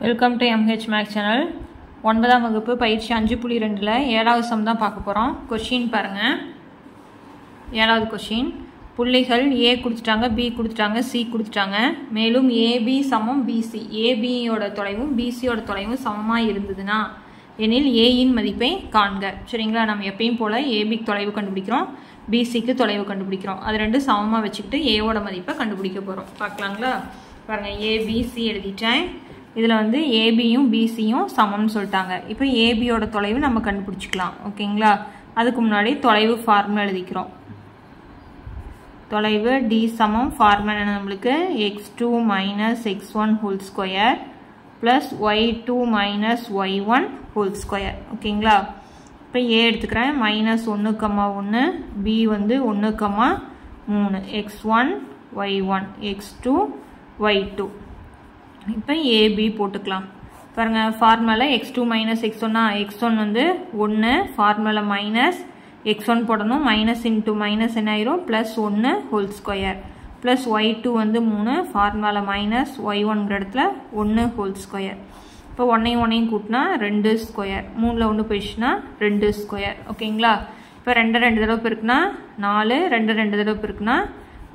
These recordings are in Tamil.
Welcome to MH Max channel. 9ஆம் வகுப்பு பயிற்சி 5.2ல 7வது சம் தான் பார்க்க போகிறோம். கொஷின் பாருங்கள். 7வது கொஷின், புள்ளிகள் A கொடுத்துட்டாங்க, B கொடுத்துட்டாங்க, C கொடுத்துட்டாங்க. மேலும் AB சமம் BC, ABயோட தொலைவும் BCயோட தொலைவும் சமமாக இருந்ததுன்னா எனில் Aயின் மதிப்பை காண்க. சரிங்களா? நம்ம எப்பயும் போல் ABக்கு தொலைவு கண்டுபிடிக்கிறோம், BCக்கு தொலைவு கண்டுபிடிக்கிறோம். அது ரெண்டும் சமமாக வச்சுக்கிட்டு Aவோட மதிப்பை கண்டுபிடிக்க போகிறோம். பார்க்கலாங்களா? பாருங்கள், ABC எழுதிட்டேன். இதில் வந்து ஏபியும் பிசியும் சமம்னு சொல்லிட்டாங்க. இப்போ ஏபியோட தொலைவு நம்ம கண்டுபிடிச்சிக்கலாம். ஓகேங்களா? அதுக்கு முன்னாடி தொலைவு ஃபார்முலா எழுதிக்கிறோம். தொலைவு டி சமம் ஃபார்முலா என்ன நம்மளுக்கு? x2 minus x1 whole square plus y2 minus y1 whole square. ஓகேங்களா? இப்போ ஏ எடுத்துக்கிறேன். மைனஸ் 1,1, பி வந்து 1,3, x1 y1 x2 y2. இப்போ ஏபி போட்டுக்கலாம். பாருங்கள், formula x2 minus x1, x1 வந்து 1, ஃபார்முலா மைனஸ் x1 போடணும், மைனஸ் இன்ட்டு மைனஸ் என்ன ஆயிரும்? Plus 1 whole square plus y2 வந்து 3, ஃபார்முலா மைனஸ் y1ங்கிற இடத்துல 1 ஹோல் ஸ்கொயர். இப்போ 1ஐயும் கூட்டினா 2 ஸ்கொயர், 3ல் 1 போயிடுச்சுன்னா 2 ஸ்கொயர். ஓகேங்களா? இப்போ 2 தடவை பெருக்குனா 4, 2 தடவை பெருக்குனா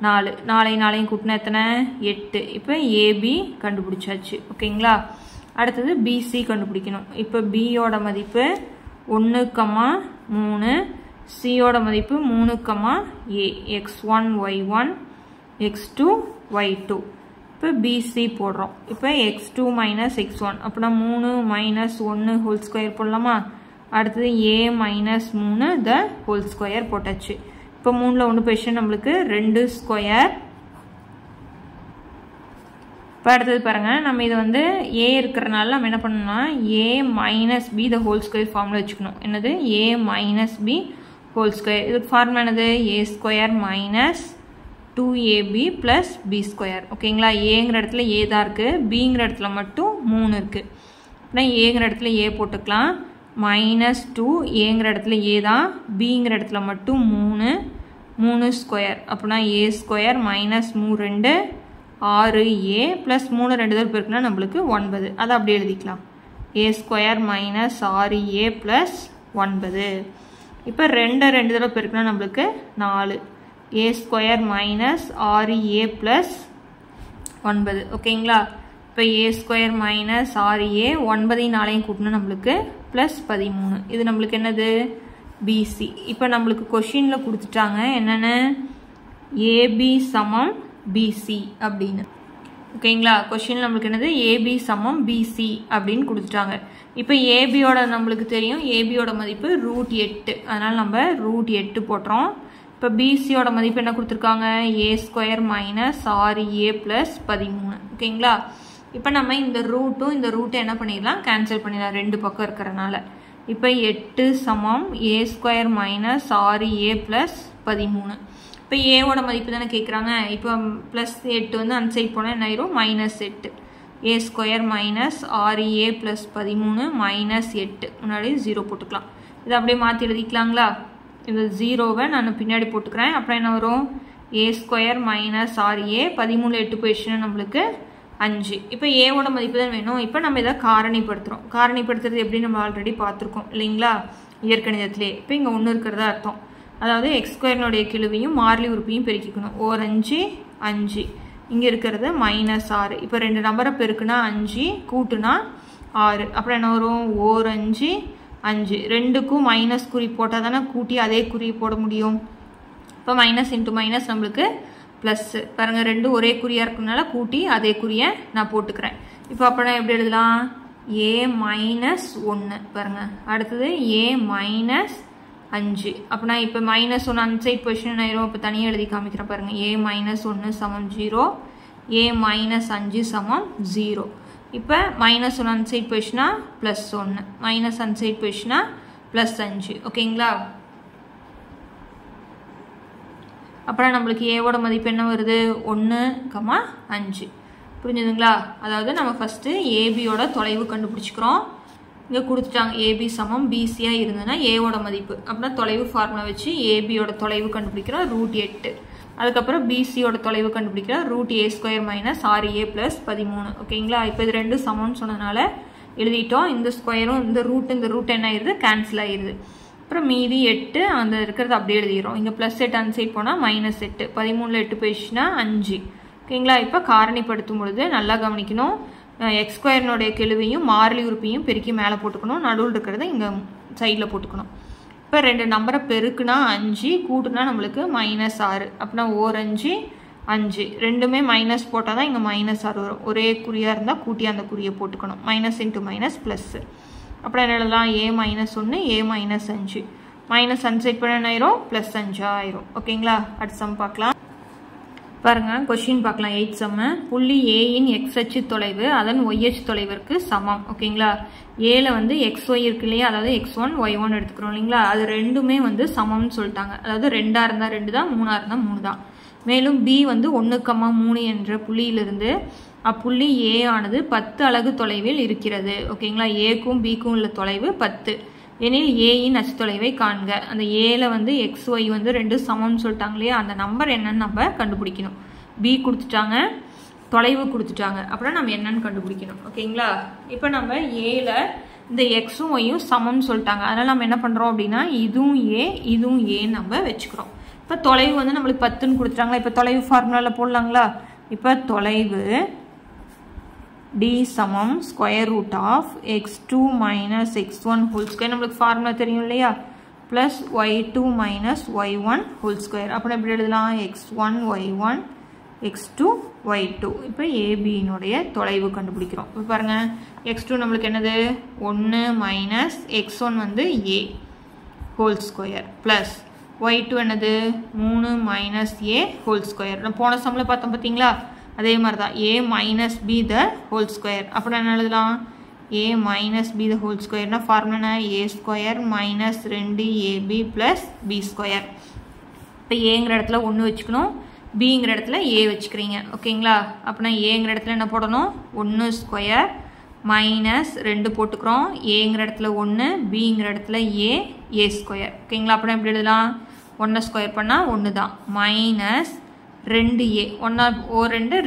4, 4ஐயும் கூட்டினா எத்தனை? 8. இப்போ ஏபி கண்டுபிடிச்சாச்சு. ஓகேங்களா? அடுத்தது பிசி கண்டுபிடிக்கணும். இப்போ பியோட மதிப்பு 1,3, சியோட மதிப்பு 3,a, x1 y1 x2 y2. இப்போ பிசி போடுறோம். இப்போ x2 மைனஸ் x1 அப்படின்னா 3 மைனஸ் 1 ஹோல் ஸ்கொயர் போடலாமா? அடுத்தது a minus 3 the whole square போட்டாச்சு. இப்போ 3ல் 1 போயிடுச்சு, நம்மளுக்கு 2 ஸ்கொயர். இப்போ அடுத்தது பாருங்கள், நம்ம இதை வந்து ஏ இருக்கிறனால நம்ம என்ன பண்ணணும்னா a minus B the whole square formula வச்சுக்கணும். என்னது? a minus B whole square. இதுக்கு ஃபார்முலா என்னது? a square minus 2ab plus B square. ஓகேங்களா? ஏங்கிற இடத்துல ஏ தான் இருக்குது, பிங்கிற இடத்துல மட்டும் 3 இருக்குது. அப்படின்னா ஏங்கிற இடத்துல ஏ போட்டுக்கலாம். மைனஸ் 2, ஏங்கிற இடத்துல ஏ தான், பிங்கிற இடத்துல மட்டும் 3 ஸ்கொயர். அப்படின்னா ஏ ஸ்கொயர் மைனஸ் 2 6a ப்ளஸ் 3 2 தடவை பெருக்குனா நம்மளுக்கு 9. அதை அப்படியே எழுதிக்கலாம். ஏ ஸ்கொயர் மைனஸ் 6a ப்ளஸ் 9. இப்போ 2 தடவை பெருக்குனா நம்மளுக்கு 4, ஏ ஸ்கொயர் மைனஸ் 6a ப்ளஸ் 9. ஓகேங்களா? இப்போ ஏ ஸ்கொயர் மைனஸ் 6a, 9ஐயும் 4ஐயும் கூட்டினா நம்மளுக்கு ப்ளஸ் 13. இது நம்மளுக்கு என்னது? பிசி. இப்போ நம்மளுக்கு கொஷினில் கொடுத்துட்டாங்க என்னென்னு? ஏபி சமம் பிசி அப்படின்னு. ஓகேங்களா? கொஷின் நம்மளுக்கு என்னது? ஏபி சமம் பிசி அப்படின்னு கொடுத்துட்டாங்க. இப்போ ஏபியோட நம்மளுக்கு தெரியும், ஏபியோட மதிப்பு √8, அதனால் நம்ம √8 போட்டுறோம். இப்போ பிசியோட மதிப்பு என்ன கொடுத்துருக்காங்க? ஏ ஸ்கொயர் மைனஸ் 6a ப்ளஸ் 13. ஓகேங்களா? இப்போ நம்ம இந்த ரூட்டும் இந்த ரூட்டை என்ன பண்ணிடலாம்? கேன்சல் பண்ணிடலாம், 2 பக்கம் இருக்கிறனால. இப்போ 8 சமம் ஏ ஸ்கொயர் மைனஸ் 6a ப்ளஸ் 13. இப்போ ஏவோட மதிப்பு தானே கேட்குறாங்க. இப்போ ப்ளஸ் 8 வந்து அந்த சைட் போனால் என்ன ஆயிரும்? Minus 8. A square minus 6a plus 13 minus 8, முன்னாடி 0 போட்டுக்கலாம். இதை அப்படியே மாற்றி எழுதிக்கலாங்களா? இந்த 0வை நான் பின்னாடி போட்டுக்கிறேன். அப்புறம் என்ன வரும்? ஏ ஸ்கொயர் மைனஸ் 6a, 13ல் 8 போயிடுச்சுன்னா நம்மளுக்கு 5. இப்போ ஏவோட மதிப்பு தான் வேணும். இப்போ நம்ம இதை காரணிப்படுத்துகிறோம். காரணிப்படுத்துறது எப்படி நம்ம ஆல்ரெடி பார்த்துருக்கோம் இல்லைங்களா? இயற்கணிதத்திலே. இப்போ இங்கே 1 இருக்கிறதா அர்த்தம். அதாவது எக்ஸ் ஸ்கொயர்னுடைய கிழுவையும் மாறிலி உறுப்பையும் பெருக்கிக்கணும். 5 5, இங்கே இருக்கிறது மைனஸ் 6. இப்போ 2 நம்பரை பெருக்குனா 5, கூட்டுனா 6. அப்புறம் என்ன வரும்? 5 5, 2க்கும் மைனஸ் குறி போட்டால் தானே கூட்டி அதே குறி போட முடியும். இப்போ மைனஸ் இன்ட்டு மைனஸ் நம்மளுக்கு ப்ளஸ்ஸு. பாருங்கள், 2 ஒரே குறியாக இருக்கிறதுனால கூட்டி அதே குறியை நான் போட்டுக்கிறேன். இப்போ அப்படின்னா எப்படி எழுதலாம்? ஏ மைனஸ் 1. பாருங்கள், அடுத்தது ஏ மைனஸ் 5. அப்படின்னா இப்போ மைனஸ் 1 அந்த சைட் பொசிஷன் ஆயிரும். இப்போ தனியாக எழுதி காமிக்கிறேன். பாருங்கள், ஏ மைனஸ் 1 சமம் 0, ஏ மைனஸ் 5 சமம் 0. இப்போ மைனஸ் 1 அந்த சைட் பொசிஷனா ப்ளஸ் 1, மைனஸ் அந்த சைட் பொசிஷனா ப்ளஸ் 5. ஓகேங்களா? அப்புறம் நம்மளுக்கு ஏவோட மதிப்பு என்ன வருது? 1,5. புரிஞ்சுதுங்களா? அதாவது நம்ம ஃபஸ்ட்டு ஏபியோட தொலைவு கண்டுபிடிச்சிக்கிறோம். இங்கே கொடுத்துட்டாங்க ஏபி சமம் பிசியாக இருந்ததுன்னா ஏவோட மதிப்பு. அப்படின்னா தொலைவு ஃபார்முலா வச்சு ஏபியோட தொலைவு கண்டுபிடிக்கிறோம், √8. அதுக்கப்புறம் பிசியோட தொலைவு கண்டுபிடிக்கிறோம் ரூட் ஏ ஸ்கொயர் மைனஸ் 6a + 13. ஓகேங்களா? இப்போ இது ரெண்டும் சமம்னு சொன்னதுனால எழுதிட்டோம். இந்த ஸ்கொயரும் இந்த ரூட் என்ன ஆயிடுது, கேன்சல் ஆயிடுது. அப்புறம் மீதி 8 அந்த இருக்கிறது அப்படியே எழுதிடுறோம். இங்கே +8 அந்த சைட் போனால் -8, 13ல் 8 போயிடுச்சுன்னா 5. ஓகேங்களா? இப்போ காரணிப்படுத்தும் பொழுது நல்லா கவனிக்கணும். எக்ஸ் ஸ்கொயர்னுடைய கெழுவையும் மாறிலி உறுப்பையும் பெருக்கி மேலே போட்டுக்கணும், நடுவில் இருக்கிறத இங்கே சைடில் போட்டுக்கணும். இப்போ 2 நம்பரை பெருக்குனா 5, கூட்டுனா நம்மளுக்கு -6. அப்படின்னா ஓர் 5 5, ரெண்டுமே மைனஸ் போட்டால் தான் இங்கே -6 வரும். ஒரே குறியாக இருந்தால் கூட்டி அந்த குறியை போட்டுக்கணும். Minus into minus plus. அப்புறம் என்ன எழுதலாம், a -1 a -5. மைனஸ் அன்சைட் பண்ண என்ன ஆயிரும், +5 ஆயிரும். ஓகேங்களா? அடுத்த சம் பார்க்கலாம். பாருங்க, கொஸ்டின் பார்க்கலாம். 8th some. புள்ளி ஏயின் x அச்சு தொலைவு அதன் y அச்சு தொலைவிற்கு சமம். ஓகேங்களா? ஏல வந்து xy இருக்கு இல்லையா, அதாவது x1 y1 எடுத்துக்கிறோம் இல்லைங்களா, அது ரெண்டுமே வந்து சமம்னு சொல்லிட்டாங்க. அதாவது 2ஆ இருந்தால் 2 தான், 3ஆ இருந்தால் 3 தான். மேலும் b வந்து 1,3 என்ற புள்ளியிலிருந்து அப்புள்ளி a ஆனது 10 அலகு தொலைவில் இருக்கிறது. ஓகேங்களா? ஏக்கும் பிக்கும் உள்ள தொலைவு 10 எனில் ஏயின் அச்சு தொலைவை காண்க. அந்த ஏல வந்து xy வந்து 2 சமம்னு சொல்லிட்டாங்க இல்லையா, அந்த நம்பர் என்னன்னு நம்ம கண்டுபிடிக்கணும். b கொடுத்துட்டாங்க, தொலைவு கொடுத்துட்டாங்க, அப்புறம் நம்ம என்னன்னு கண்டுபிடிக்கணும். ஓகேங்களா? இப்போ நம்ம ஏல இந்த எக்ஸும் ஒய்யும் சமம்னு சொல்லிட்டாங்க. அதனால் நம்ம என்ன பண்ணுறோம் அப்படின்னா, இதுவும் ஏ இதுவும் ஏன்னு நம்ம வச்சுக்கிறோம். இப்போ தொலைவு வந்து நம்மளுக்கு 10ன்னு கொடுத்துட்டாங்களா, இப்போ தொலைவு ஃபார்முலாவில் போடலாங்களா. இப்போ தொலைவு d சமம் square root of x2 minus x1 whole square, நம்மளுக்கு ஃபார்முலா தெரியும் இல்லையா, plus y2 minus y1 whole square. அப்புறம் எப்படி எழுதலாம், x1 y1 x2 y2. இப்போ ஏபியினுடைய தொலைவு கண்டுபிடிக்கிறோம். இப்போ பாருங்கள், x2 நம்மளுக்கு என்னது 1 மைனஸ் x1 வந்து a whole square plus y2 என்னது 3 மைனஸ் a ஹோல் ஸ்கொயர். நம்ம போன சம்மில் பார்த்தோம் பார்த்தீங்களா, அதே மாதிரி தான் a minus b the whole square. அப்புறம் என்ன எழுதலாம், a minus b the whole ஸ்கொயர்னா formula a square minus 2ab plus b square. இப்போ ஏங்கிற இடத்துல 1 வச்சுக்கணும், பிங்கிற இடத்துல a வச்சுக்கிறீங்க. ஓகேங்களா? அப்படின்னா ஏங்கிற இடத்துல என்ன போடணும், 1 ஸ்கொயர் மைனஸ் 2 போட்டுக்கிறோம், ஏங்கிற இடத்துல 1, பிங்கிற இடத்துல a ஸ்கொயர். ஓகேங்களா? அப்படின்னா எப்படி எழுதலாம், 1 ஸ்கொயர் பண்ணால் 1 தான், மைனஸ் 2a 1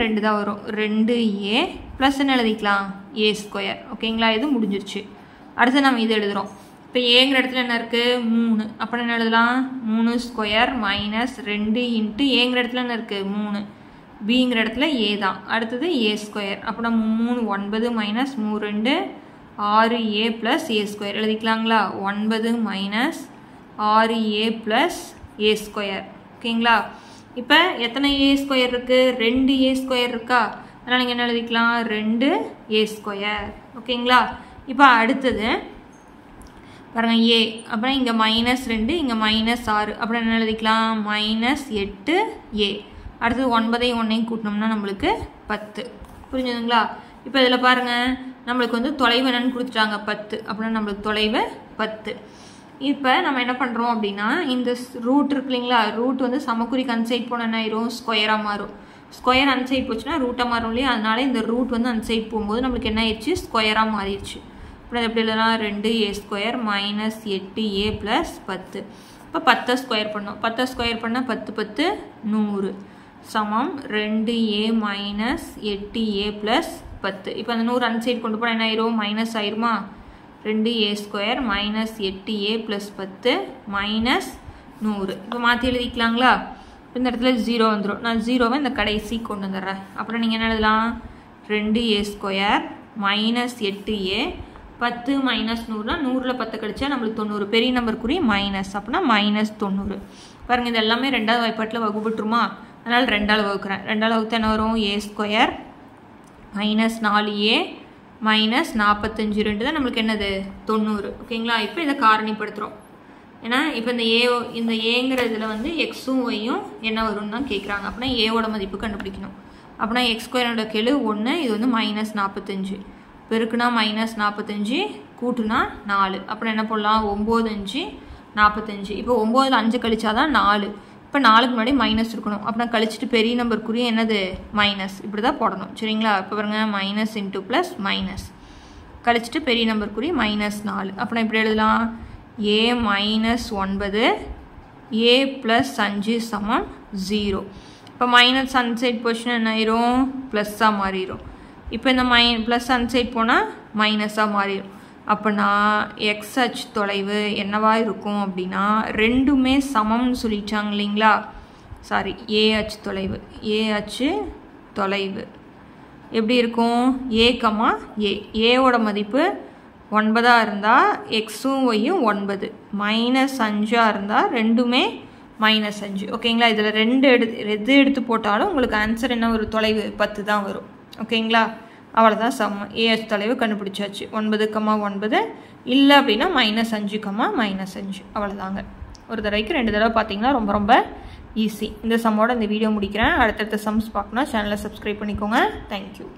2 தான் வரும், 2a ப்ளஸ் என்ன எழுதிக்கலாம், a ஸ்கொயர். ஓகேங்களா? இது முடிஞ்சிருச்சு. அடுத்து நம்ம இது எழுதுகிறோம். இப்போ ஏங்கிற இடத்துல என்ன இருக்குது 3, அப்புறம் என்ன எழுதலாம், 3 ஸ்கொயர் மைனஸ் 2 இன்ட்டு ஏங்கிற இடத்துல என்ன இருக்குது 3, பிங்கிற இடத்துல a தான், அடுத்தது a ஸ்கொயர். அப்புறம் 3 9 minus 3 2 6a plus a square எழுதிக்கலாங்களா, 9 minus 6a plus a square. ஓகேங்களா? இப்போ எத்தனை a ஸ்கொயர் இருக்குது, 2a ஸ்கொயர் இருக்கா, அதனால் நீங்கள் என்ன எழுதிக்கலாம், 2a ஸ்கொயர். ஓகேங்களா? இப்போ அடுத்தது பாருங்கள் a, அப்புறம் இங்கே -2 இங்கே -6, அப்புறம் என்ன எழுதிக்கலாம், -8a. அடுத்தது 9ஐயும் 1ஐயும் கூட்டினோம்னா நம்மளுக்கு 10. புரிஞ்சுதுங்களா? இப்போ இதில் பாருங்கள், நம்மளுக்கு வந்து தொலைவு என்னன்னு கொடுத்துட்டாங்க 10, அப்படின்னா நம்மளுக்கு தொலைவு 10. இப்போ நம்ம என்ன பண்ணுறோம் அப்படின்னா, இந்த ரூட் இருக்கு இல்லைங்களா, ரூட் வந்து சமக்குறிக்கு அன்சைட் போனால் என்ன ஆயிரும், ஸ்கொயராக மாறும். ஸ்கொயர் அன்சைட் போச்சுன்னா ரூட்டாக மாறும் இல்லையா, அதனால இந்த ரூட் வந்து அன்சைட் போகும்போது நம்மளுக்கு என்ன ஆயிடுச்சு, ஸ்கொயராக மாறிடுச்சு. அப்புறம் எப்படி எழுதலாம், 2a square minus 8a plus 10. இப்போ 10 ஸ்கொயர் பண்ணோம், 10 ஸ்கொயர் பண்ணால் 10 10 100 சமம் 2a மைனஸ் 8a ப்ளஸ் 10. இப்போ அந்த 100 அன்சைட் கொண்டு போனால் என்ன ஆயிரும், மைனஸ் ஆயிருமா, 2a square minus 8a plus 10 minus 100. இப்போ மாற்றி எழுதிக்கலாங்களா. இந்த இடத்துல 0 வந்துடும், நான் 0வை இந்த கடைசி கொண்டு வந்துடுறேன். அப்புறம் நீங்கள் என்ன எழுதலாம், 2a square minus 8a 10 minus 100னா 100ல் 10 கழிச்சா நம்மளுக்கு 90, பெரிய நம்பருக்குரிய மைனஸ், அப்படின்னா மைனஸ் 90. பாருங்கள், இது எல்லாமே 2வது வாய்ப்பாட்டில் வகுப்பட்டுருமா, அதனால் 2ஆல் வகுக்கிறேன். 2ஆல் வகுத்தா என்ன வரும், a square minus 4a minus 45 2 தான் நம்மளுக்கு என்னது 90. ஓகேங்களா? இப்போ இதை காரணிப்படுத்துகிறோம். ஏன்னா இப்போ இந்த ஏங்கிற இதில் வந்து எக்ஸும் ஒய்யும் என்ன வரும்னு தான் கேட்குறாங்க. அப்படின்னா ஏவோட மதிப்பு கண்டுபிடிக்கணும். அப்படின்னா எக்ஸ் ஸ்கொயரோட கெழு 1, இது வந்து -45, பெருக்குனா -45, கூட்டுனா 4, அப்புறம் என்ன போடலாம், 9 5 45. இப்போ 9ல் 5 கழிச்சாதான் 4, இப்போ 4க்கு முன்னாடி மைனஸ் இருக்கணும், அப்படின்னா கழிச்சிட்டு பெரிய நம்பருக்குரிய என்னது மைனஸ், இப்படி தான் போடணும். சரிங்களா? இப்போ பாருங்கள், மைனஸ் இன்ட்டு ப்ளஸ் மைனஸ், கழிச்சிட்டு பெரிய நம்பருக்குரிய -4, அப்புறம் இப்படி எழுதலாம், a -9 a + 5 சமம் 0. இப்போ மைனஸ் அன்சைட் பொசிஷன் என்ன ஆயிரும் ப்ளஸ்ஸாக மாறிடும். இப்போ இந்த ப்ளஸ் அன்சைட் போனால் மைனஸாக மாறிடும். அப்போனா எக்ஸ் அச்சு தொலைவு என்னவா இருக்கும் அப்படின்னா ரெண்டுமே சமம்னு சொல்லிட்டாங்க இல்லைங்களா. சாரி, ஏ அச்சு தொலைவு. ஏ அச்சு தொலைவு எப்படி இருக்கும் ஏ கமா ஏ. ஏவோட மதிப்பு 9 இருந்தால் எக்ஸும் ஒய்யும் 9, -5 இருந்தால் ரெண்டுமே -5. ஓகேங்களா. இதில் எது எடுத்து போட்டாலும் உங்களுக்கு ஆன்சர் என்ன ஒரு தொலைவு 10 தான் வரும். ஓகேங்களா. அவ்வளோதான் சம். ஏஹெச் தொலைவு கண்டுபிடிச்சாச்சு. 9, 9 இல்லை அப்படின்னா -5, -5 அவ்வளோதாங்க. ஒரு தடவைக்கு 2 தடவை பார்த்தீங்கன்னா ரொம்ப ரொம்ப ஈஸி. இந்த சம்மோட இந்த வீடியோ முடிக்கிறேன். அடுத்தடுத்த சம்ஸ் பார்க்கணும். சேனலை சப்ஸ்கிரைப் பண்ணிக்கோங்க. தேங்க்யூ.